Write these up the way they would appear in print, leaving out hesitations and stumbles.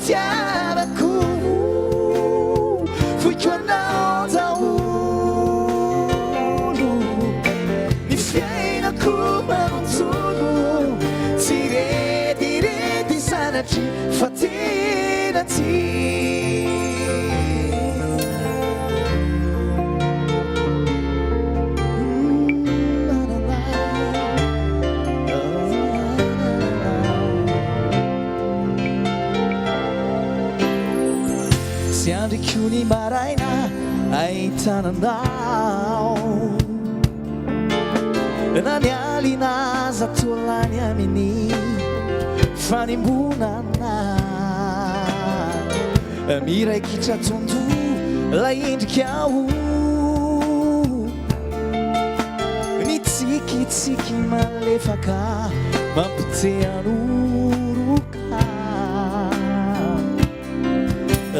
fitiavaku fui tuanautaulu ni fiaina kumanuntulu tiredi sanatry fatenaty Siandrikuni maraina aitanandao nanialina zatolany aminy fanimbonana miraikitra tondo la endrikao nitsikitsiki malefaka mampiteanuruka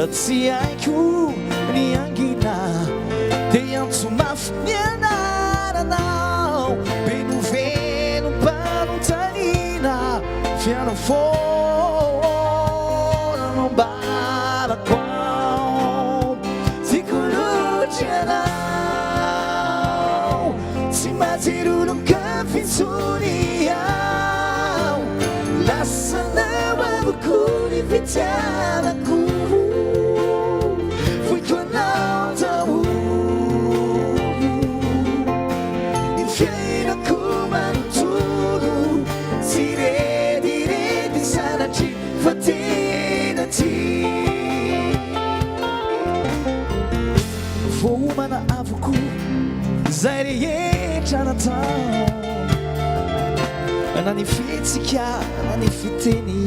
tsy haiko ny angina dia antsomafy nianaranao benoveno mpanontanina fiano foana nombavako sikolotsy anao tsy matsironoka fitsony ao lasanao avoko ny fitiavako Voamana avoko zay rehetra natao na ny fihetsika na ny fiteny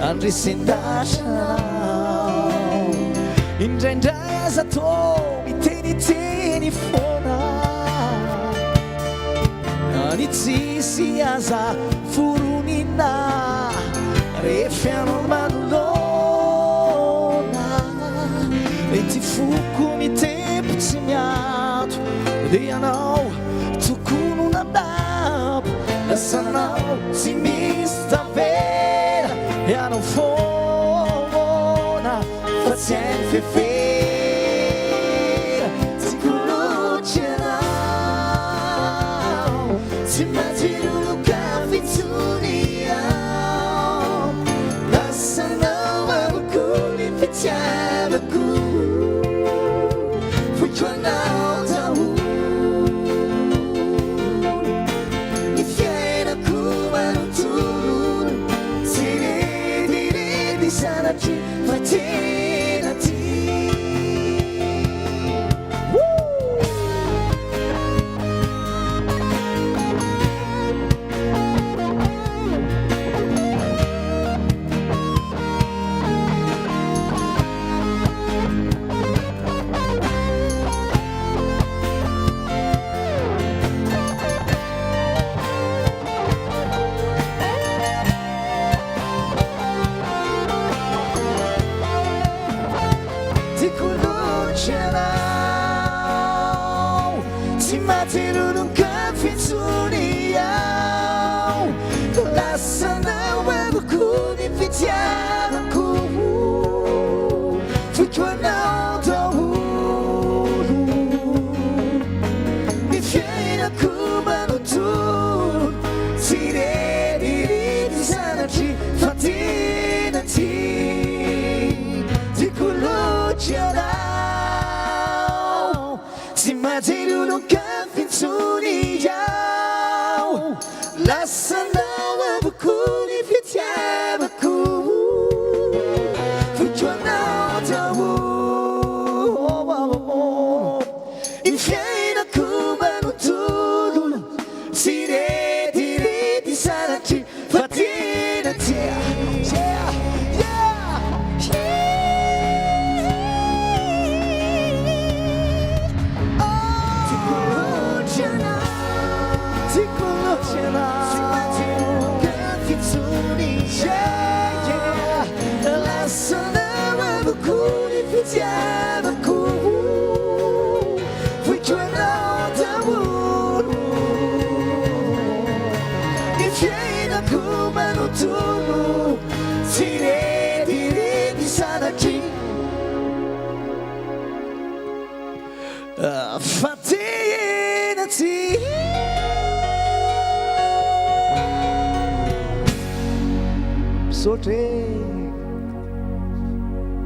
andresendasanao indraindray aza tao miteniteny foana ny tsisy aza foronina rehefianao manolona ety foko mitempo tsy miato dia anao tokony nandabo lasanao tsy misy tavera ianao foana fa tsy hainy fefera tsy kolotsy anao tsy matsironoka fitsony ao lasanao avoko ny fitiavako fui tuanautaulu ni fiainako manontolo tiredi sanatry fatenaty tsy matsironoka fitsony ao lasanao avoko ny fitiavako fui tuanao daholo ny fiainako manontolo tiredi sanatry fatenaty ty kolotsy anao tsy matsironoka fitsony ao lasanao avoko ny fitiavako fui tuanao daholo ny fiainako manontolo tiredi sanatry fatenaty lasanao avoko ny fitiavako fui tuanao daholo ny fiainako manontolo tiredi Fatinati Sorte